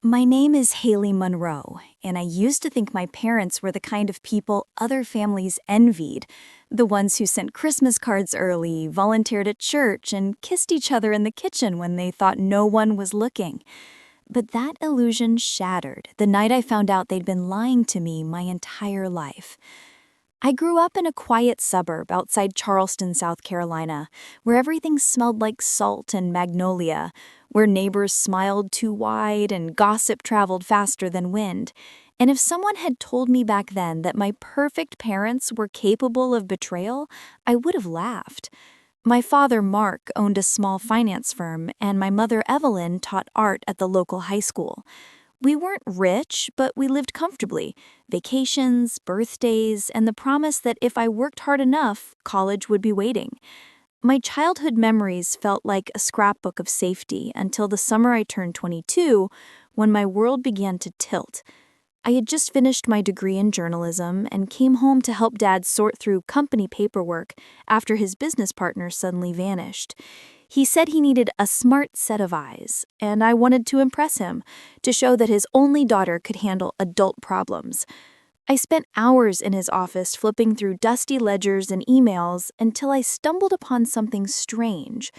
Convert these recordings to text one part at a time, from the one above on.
My name is Hailey Monroe, and I used to think my parents were the kind of people other families envied. The ones who sent Christmas cards early, volunteered at church, and kissed each other in the kitchen when they thought no one was looking. But that illusion shattered the night I found out they'd been lying to me my entire life. I grew up in a quiet suburb outside Charleston, South Carolina, where everything smelled like salt and magnolia, where neighbors smiled too wide and gossip traveled faster than wind. And if someone had told me back then that my perfect parents were capable of betrayal, I would have laughed. My father, Mark, owned a small finance firm, and my mother, Evelyn, taught art at the local high school. We weren't rich, but we lived comfortably. Vacations, birthdays, and the promise that if I worked hard enough, college would be waiting. My childhood memories felt like a scrapbook of safety until the summer I turned 22, when my world began to tilt. I had just finished my degree in journalism and came home to help Dad sort through company paperwork after his business partner suddenly vanished. He said he needed a smart set of eyes, and I wanted to impress him, to show that his only daughter could handle adult problems. I spent hours in his office flipping through dusty ledgers and emails until I stumbled upon something strange.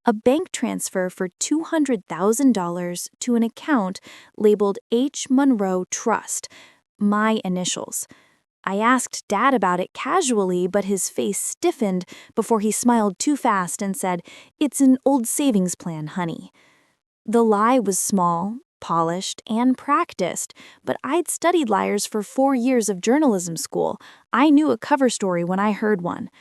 A bank transfer for $200,000 to an account labeled H. Monroe Trust, my initials. I asked Dad about it casually, but his face stiffened before he smiled too fast and said, "It's an old savings plan, honey." The lie was small, polished, and practiced, but I'd studied liars for 4 years of journalism school. I knew a cover story when I heard one.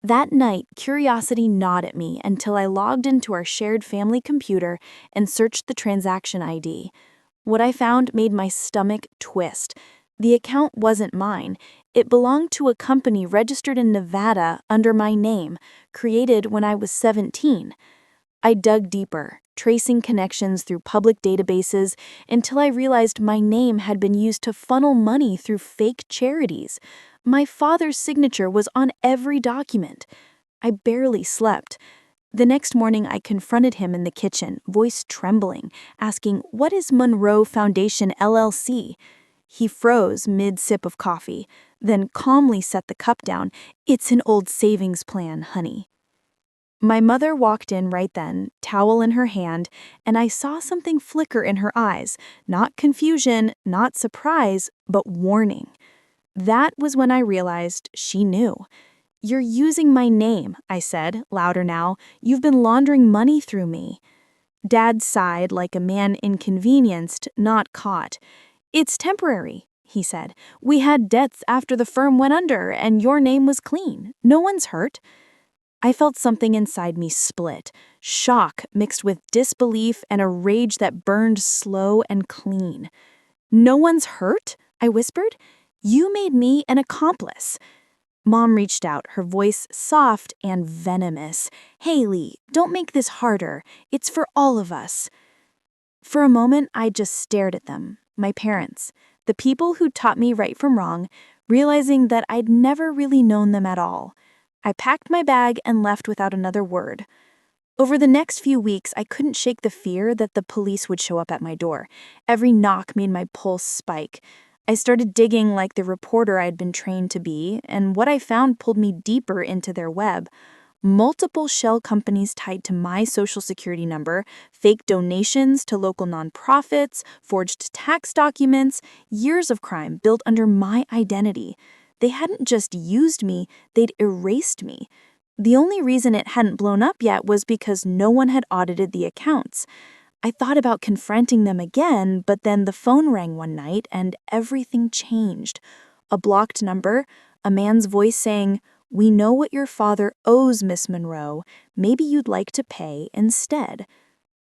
That night, curiosity gnawed at me until I logged into our shared family computer and searched the transaction ID. What I found made my stomach twist. The account wasn't mine. It belonged to a company registered in Nevada under my name, created when I was 17. I dug deeper, tracing connections through public databases until I realized my name had been used to funnel money through fake charities. My father's signature was on every document. I barely slept. The next morning, I confronted him in the kitchen, voice trembling, asking, "What is Monroe Foundation, LLC?" He froze mid-sip of coffee, then calmly set the cup down. "It's an old savings plan, honey." My mother walked in right then, towel in her hand, and I saw something flicker in her eyes. Not confusion, not surprise, but warning. That was when I realized she knew. "You're using my name," I said, louder now. "You've been laundering money through me." Dad sighed like a man inconvenienced, not caught. "It's temporary," he said. "We had debts after the firm went under, and your name was clean. No one's hurt." I felt something inside me split, shock mixed with disbelief and a rage that burned slow and clean. "No one's hurt?" I whispered. "You made me an accomplice." Mom reached out, her voice soft and venomous. "Hailey, don't make this harder. It's for all of us." For a moment, I just stared at them, my parents, the people who taught me right from wrong, realizing that I'd never really known them at all. I packed my bag and left without another word. Over the next few weeks, I couldn't shake the fear that the police would show up at my door. Every knock made my pulse spike. I started digging like the reporter I'd been trained to be, and what I found pulled me deeper into their web. Multiple shell companies tied to my social security number, fake donations to local nonprofits, forged tax documents, years of crime built under my identity. They hadn't just used me, they'd erased me. The only reason it hadn't blown up yet was because no one had audited the accounts. I thought about confronting them again, but then the phone rang one night and everything changed. A blocked number, a man's voice saying, "We know what your father owes, Miss Monroe. Maybe you'd like to pay instead."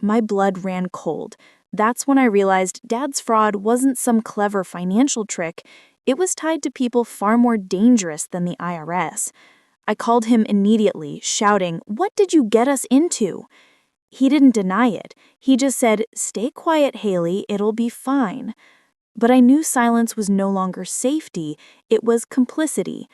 My blood ran cold. That's when I realized Dad's fraud wasn't some clever financial trick. It was tied to people far more dangerous than the IRS. I called him immediately, shouting, "What did you get us into?" He didn't deny it. He just said, "Stay quiet, Hailey, it'll be fine." But I knew silence was no longer safety, it was complicity.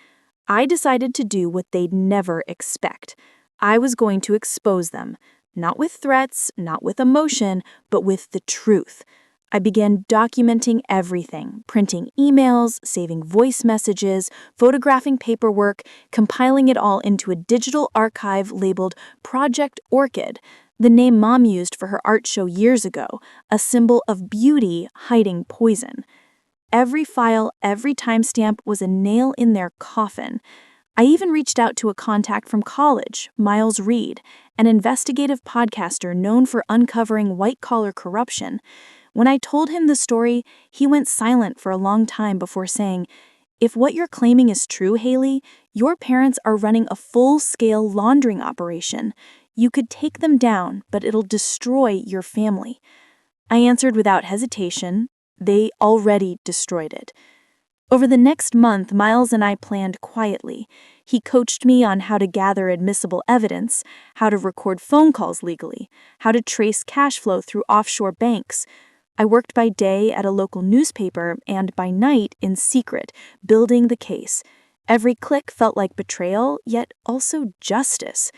I decided to do what they'd never expect. I was going to expose them, not with threats, not with emotion, but with the truth. I began documenting everything, printing emails, saving voice messages, photographing paperwork, compiling it all into a digital archive labeled Project Orchid, the name Mom used for her art show years ago, a symbol of beauty hiding poison. Every file, every timestamp was a nail in their coffin. I even reached out to a contact from college, Miles Reed, an investigative podcaster known for uncovering white-collar corruption. When I told him the story, he went silent for a long time before saying, "If what you're claiming is true, Hailey, your parents are running a full-scale laundering operation. You could take them down, but it'll destroy your family." I answered without hesitation, "They already destroyed it." Over the next month, Miles and I planned quietly. He coached me on how to gather admissible evidence, how to record phone calls legally, how to trace cash flow through offshore banks. I worked by day at a local newspaper and by night in secret, building the case. Every click felt like betrayal, yet also justice.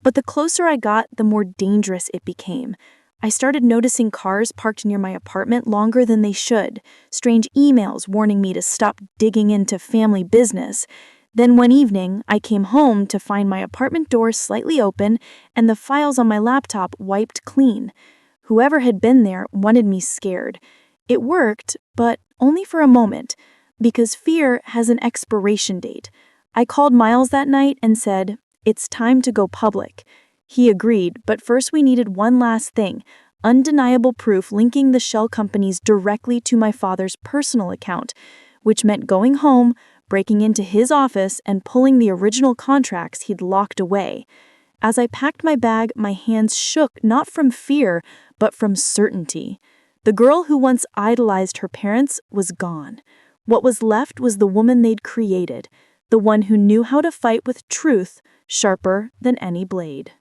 But the closer I got, the more dangerous it became. I started noticing cars parked near my apartment longer than they should, strange emails warning me to stop digging into family business. Then one evening, I came home to find my apartment door slightly open and the files on my laptop wiped clean. Whoever had been there wanted me scared. It worked, but only for a moment, because fear has an expiration date. I called Miles that night and said, "It's time to go public." He agreed, but first we needed one last thing, undeniable proof linking the shell companies directly to my father's personal account, which meant going home, breaking into his office, and pulling the original contracts he'd locked away. As I packed my bag, my hands shook not from fear, but from certainty. The girl who once idolized her parents was gone. What was left was the woman they'd created, the one who knew how to fight with truth, sharper than any blade.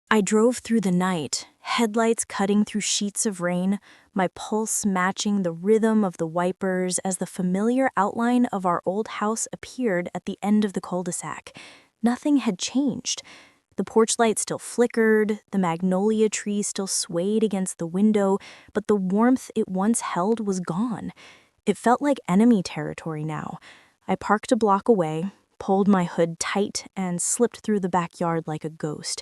I drove through the night, headlights cutting through sheets of rain, my pulse matching the rhythm of the wipers as the familiar outline of our old house appeared at the end of the cul-de-sac. Nothing had changed. The porch light still flickered, the magnolia tree still swayed against the window, but the warmth it once held was gone. It felt like enemy territory now. I parked a block away, pulled my hood tight, and slipped through the backyard like a ghost.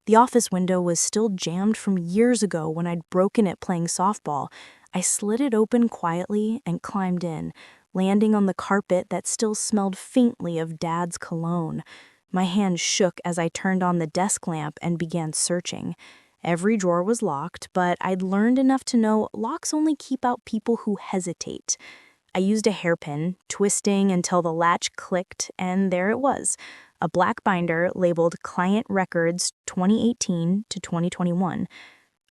The office window was still jammed from years ago when I'd broken it playing softball. I slid it open quietly and climbed in, landing on the carpet that still smelled faintly of Dad's cologne. My hand shook as I turned on the desk lamp and began searching. Every drawer was locked, but I'd learned enough to know locks only keep out people who hesitate. I used a hairpin, twisting until the latch clicked, and there it was, a black binder labeled Client Records 2018 to 2021.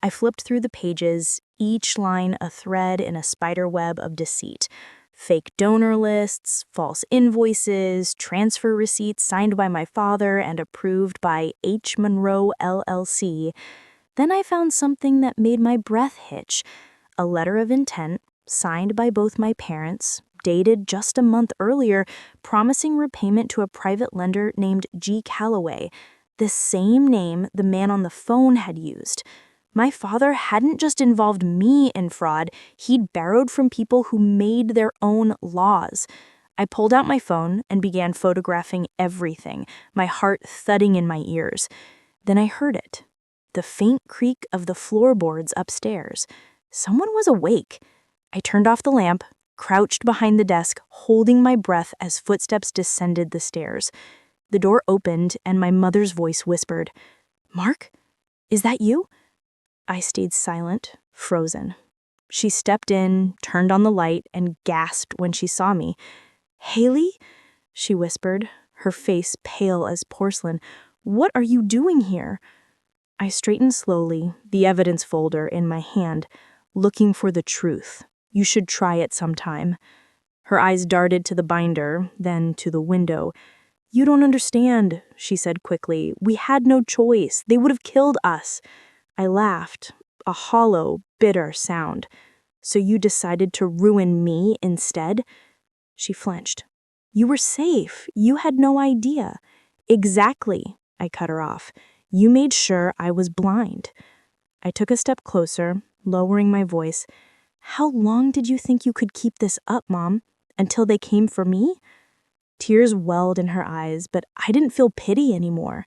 I flipped through the pages, each line a thread in a spider web of deceit. Fake donor lists, false invoices, transfer receipts signed by my father and approved by H. Monroe, LLC. Then I found something that made my breath hitch, a letter of intent signed by both my parents, dated just a month earlier, promising repayment to a private lender named G. Calloway, the same name the man on the phone had used. My father hadn't just involved me in fraud, he'd borrowed from people who made their own laws. I pulled out my phone and began photographing everything, my heart thudding in my ears. Then I heard it, the faint creak of the floorboards upstairs. Someone was awake. I turned off the lamp, crouched behind the desk, holding my breath as footsteps descended the stairs. The door opened and my mother's voice whispered, "Mark, is that you?" I stayed silent, frozen. She stepped in, turned on the light, and gasped when she saw me. "Hailey?" she whispered, her face pale as porcelain. "What are you doing here?" I straightened slowly, the evidence folder in my hand, looking for the truth. "You should try it sometime." Her eyes darted to the binder, then to the window. "You don't understand," she said quickly. "We had no choice. They would have killed us." I laughed, a hollow, bitter sound. "So you decided to ruin me instead?" She flinched. "You were safe. You had no idea." "Exactly," I cut her off. "You made sure I was blind." I took a step closer, lowering my voice. How long did you think you could keep this up, Mom? Until they came for me? Tears welled in her eyes, but I didn't feel pity anymore.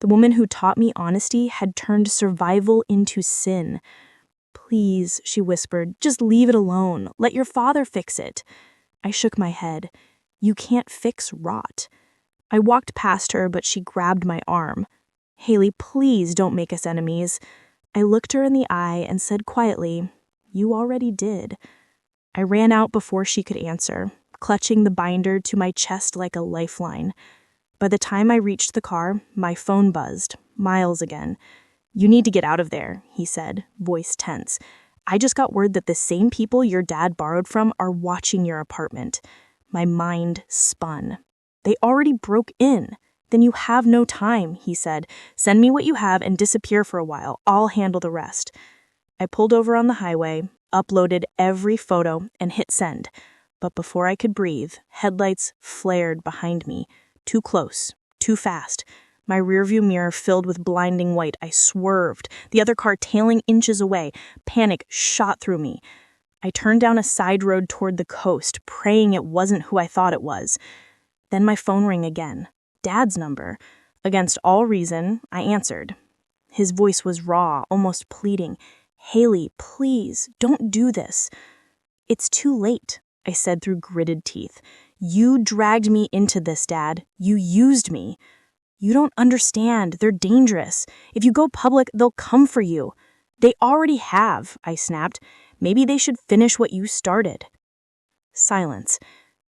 The woman who taught me honesty had turned survival into sin. Please, she whispered, just leave it alone. Let your father fix it. I shook my head. You can't fix rot. I walked past her, but she grabbed my arm. Hailey, please don't make us enemies. I looked her in the eye and said quietly, you already did. I ran out before she could answer, clutching the binder to my chest like a lifeline. By the time I reached the car, my phone buzzed. Miles again. You need to get out of there, he said, voice tense. I just got word that the same people your dad borrowed from are watching your apartment. My mind spun. They already broke in. Then you have no time, he said. Send me what you have and disappear for a while. I'll handle the rest. I pulled over on the highway, uploaded every photo, and hit send. But before I could breathe, headlights flared behind me. Too close, too fast. My rearview mirror filled with blinding white. I swerved, the other car tailing inches away. Panic shot through me. I turned down a side road toward the coast, praying it wasn't who I thought it was. Then my phone rang again. Dad's number. Against all reason, I answered. His voice was raw, almost pleading. Hailey, please, don't do this. It's too late, I said through gritted teeth. You dragged me into this, Dad. You used me. You don't understand. They're dangerous. If you go public, they'll come for you. They already have, I snapped. Maybe they should finish what you started. Silence.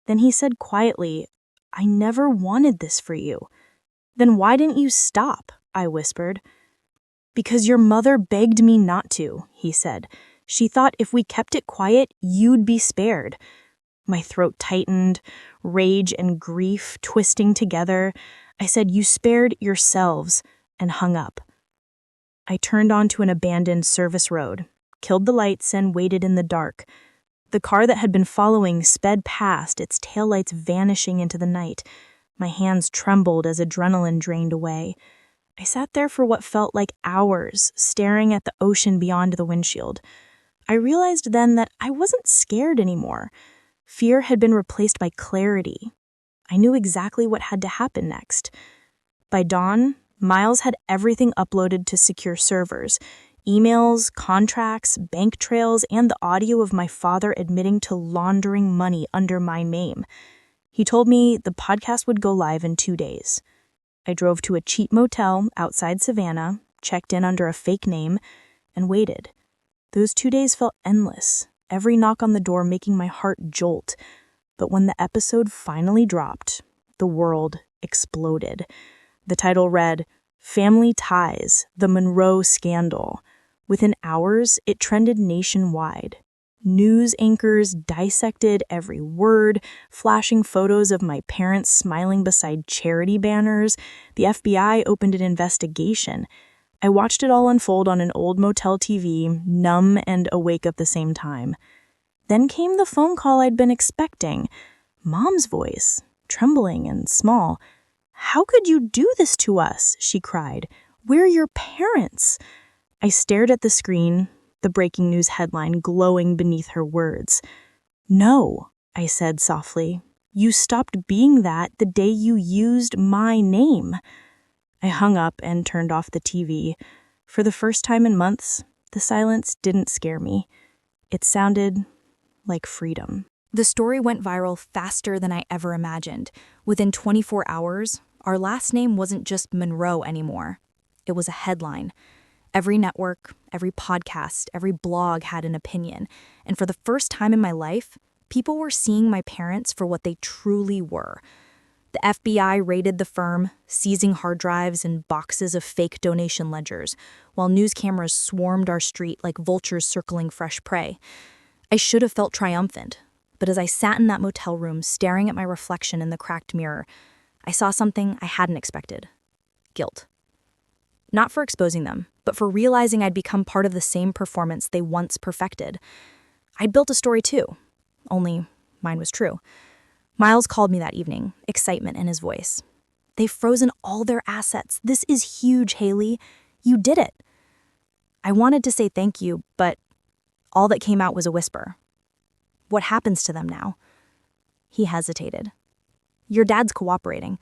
Then he said quietly, I never wanted this for you. Then why didn't you stop? I whispered. Because your mother begged me not to, he said. She thought if we kept it quiet, you'd be spared. My throat tightened, rage and grief twisting together. I said, you spared yourselves, and hung up. I turned onto an abandoned service road, killed the lights, and waited in the dark. The car that had been following sped past, its taillights vanishing into the night. My hands trembled as adrenaline drained away. I sat there for what felt like hours, staring at the ocean beyond the windshield. I realized then that I wasn't scared anymore. Fear had been replaced by clarity. I knew exactly what had to happen next. By dawn, Miles had everything uploaded to secure servers. Emails, contracts, bank trails, and the audio of my father admitting to laundering money under my name. He told me the podcast would go live in 2 days. I drove to a cheap motel outside Savannah, checked in under a fake name, and waited. Those 2 days felt endless, every knock on the door making my heart jolt. But when the episode finally dropped, the world exploded. The title read, Family Ties, The Monroe Scandal. Within hours, it trended nationwide. News anchors dissected every word, flashing photos of my parents smiling beside charity banners. The FBI opened an investigation. I watched it all unfold on an old motel TV, numb and awake at the same time. Then came the phone call I'd been expecting. Mom's voice, trembling and small. How could you do this to us? She cried. We're your parents. I stared at the screen, the breaking news headline glowing beneath her words. No, I said softly. You stopped being that the day you used my name. I hung up and turned off the TV. For the first time in months, the silence didn't scare me. It sounded like freedom. The story went viral faster than I ever imagined. Within 24 hours, our last name wasn't just Monroe anymore. It was a headline. Every network, every podcast, every blog had an opinion. And for the first time in my life, people were seeing my parents for what they truly were. The FBI raided the firm, seizing hard drives and boxes of fake donation ledgers, while news cameras swarmed our street like vultures circling fresh prey. I should have felt triumphant, but as I sat in that motel room staring at my reflection in the cracked mirror, I saw something I hadn't expected. Guilt. Not for exposing them, but for realizing I'd become part of the same performance they once perfected. I'd built a story too, only mine was true. Miles called me that evening, excitement in his voice. They've frozen all their assets. This is huge, Hailey. You did it. I wanted to say thank you, but All that came out was a whisper. What happens to them now? He hesitated. Your dad's cooperating.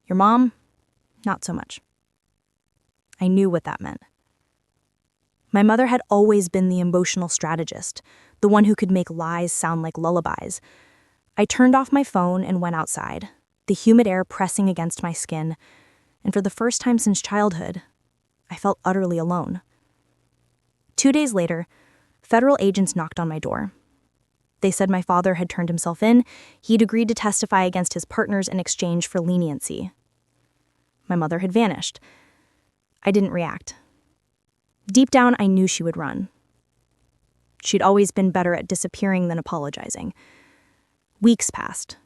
Your mom, not so much. I knew what that meant. My mother had always been the emotional strategist, the one who could make lies sound like lullabies. I turned off my phone and went outside, the humid air pressing against my skin, and for the first time since childhood, I felt utterly alone. 2 days later, federal agents knocked on my door. They said my father had turned himself in. He'd agreed to testify against his partners in exchange for leniency. My mother had vanished. I didn't react. Deep down, I knew she would run. She'd always been better at disappearing than apologizing. Weeks passed.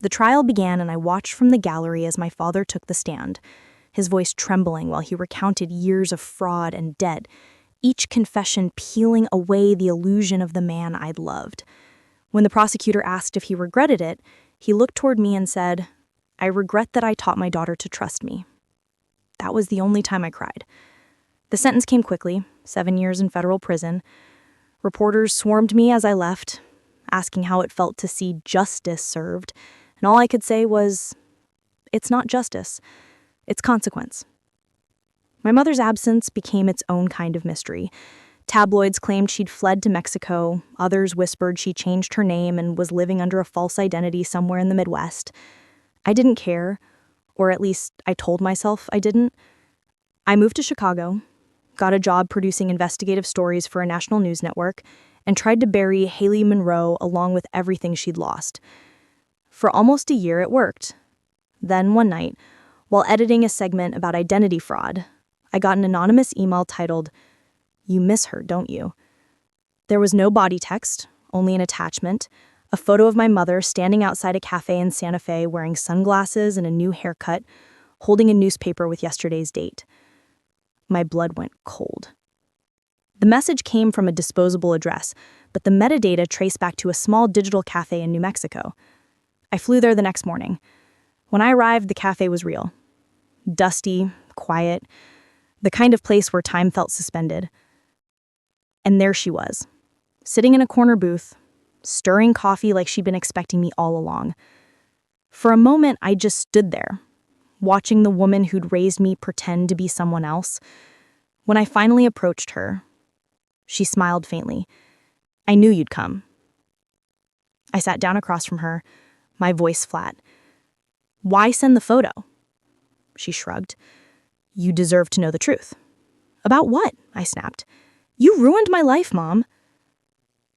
The trial began, and I watched from the gallery as my father took the stand, his voice trembling while he recounted years of fraud and debt, each confession peeling away the illusion of the man I'd loved. When the prosecutor asked if he regretted it, he looked toward me and said, "I regret that I taught my daughter to trust me." That was the only time I cried. The sentence came quickly, 7 years in federal prison. Reporters swarmed me as I left, asking how it felt to see justice served, and all I could say was, "It's not justice, it's consequence." My mother's absence became its own kind of mystery. Tabloids claimed she'd fled to Mexico, others whispered she changed her name and was living under a false identity somewhere in the Midwest. I didn't care, or at least I told myself I didn't. I moved to Chicago, got a job producing investigative stories for a national news network, and tried to bury Hailey Monroe along with everything she'd lost. For almost a year, it worked. Then one night, while editing a segment about identity fraud, I got an anonymous email titled, "You miss her, don't you?" There was no body text, only an attachment, a photo of my mother standing outside a cafe in Santa Fe wearing sunglasses and a new haircut, holding a newspaper with yesterday's date. My blood went cold. The message came from a disposable address, but the metadata traced back to a small digital cafe in New Mexico. I flew there the next morning. When I arrived, the cafe was real. Dusty, quiet, the kind of place where time felt suspended. And there she was, sitting in a corner booth, stirring coffee like she'd been expecting me all along. For a moment, I just stood there, watching the woman who'd raised me pretend to be someone else. When I finally approached her, she smiled faintly. "I knew you'd come." I sat down across from her, my voice flat. "Why send the photo?" She shrugged. "You deserve to know the truth." "About what?" I snapped. "You ruined my life, Mom."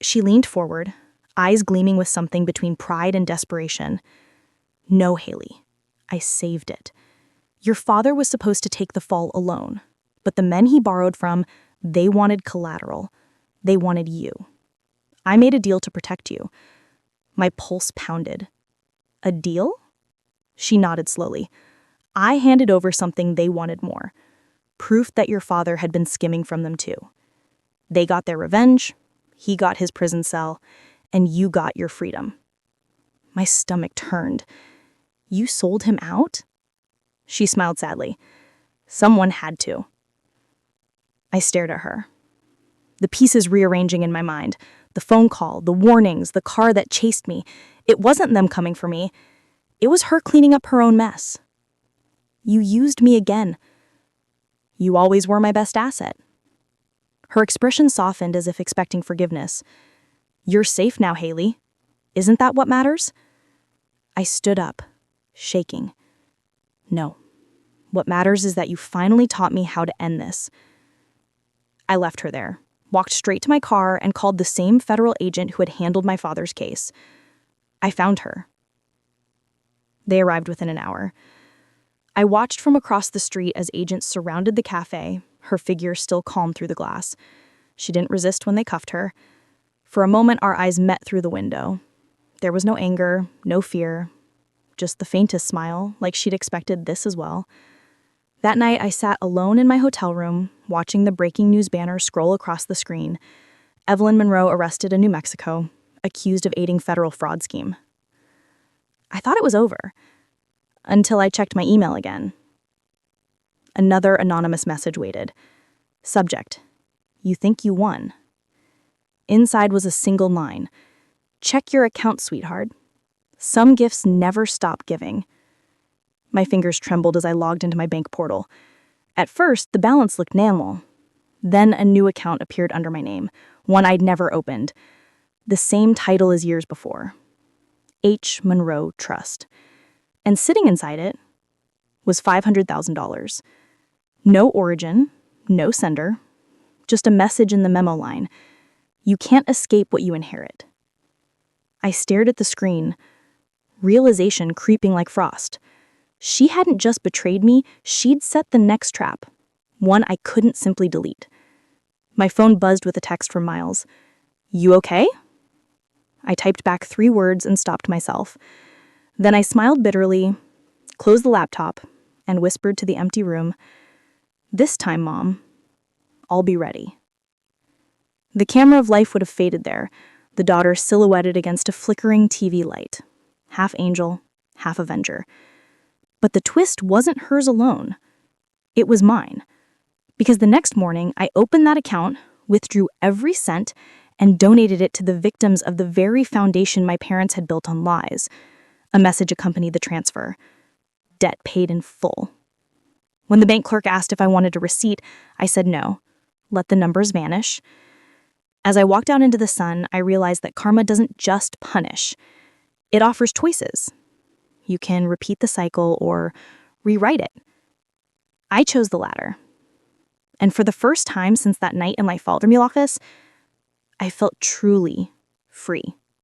She leaned forward, eyes gleaming with something between pride and desperation. "No, Hailey. I saved it. Your father was supposed to take the fall alone, but the men he borrowed from, they wanted collateral. They wanted you. I made a deal to protect you." My pulse pounded. "A deal?" She nodded slowly. "I handed over something they wanted more. Proof that your father had been skimming from them too. They got their revenge, he got his prison cell, and you got your freedom." My stomach turned. "You sold him out?" She smiled sadly. "Someone had to." I stared at her, the pieces rearranging in my mind. The phone call, the warnings, the car that chased me. It wasn't them coming for me. It was her cleaning up her own mess. "You used me again." "You always were my best asset." Her expression softened as if expecting forgiveness. "You're safe now, Hailey. Isn't that what matters?" I stood up, shaking. "No. What matters is that you finally taught me how to end this." I left her there, walked straight to my car, and called the same federal agent who had handled my father's case. I found her. They arrived within an hour. I watched from across the street as agents surrounded the cafe, her figure still calm through the glass. She didn't resist when they cuffed her. For a moment, our eyes met through the window. There was no anger, no fear, just the faintest smile, like she'd expected this as well. That night, I sat alone in my hotel room, watching the breaking news banner scroll across the screen. Evelyn Monroe arrested in New Mexico, accused of aiding federal fraud scheme. I thought it was over, until I checked my email again. Another anonymous message waited. Subject: "You think you won." Inside was a single line. Check your account, sweetheart. Some gifts never stop giving. My fingers trembled as I logged into my bank portal. At first, the balance looked normal. Then a new account appeared under my name, one I'd never opened. The same title as years before. H. Monroe Trust. And sitting inside it was $500,000. No origin, no sender, just a message in the memo line. You can't escape what you inherit. I stared at the screen, realization creeping like frost. She hadn't just betrayed me, she'd set the next trap, one I couldn't simply delete. My phone buzzed with a text from Miles. You okay? I typed back 3 words and stopped myself. Then I smiled bitterly, closed the laptop, and whispered to the empty room, This time, Mom, I'll be ready. The camera of life would have faded there, the daughter silhouetted against a flickering TV light, half angel, half avenger. But the twist wasn't hers alone. It was mine. Because the next morning, I opened that account, withdrew every cent, and donated it to the victims of the very foundation my parents had built on lies. A message accompanied the transfer. Debt paid in full. When the bank clerk asked if I wanted a receipt, I said no. Let the numbers vanish. As I walked out into the sun, I realized that karma doesn't just punish. It offers choices. You can repeat the cycle or rewrite it. I chose the latter. And for the first time since that night in my folder meal office, I felt truly free.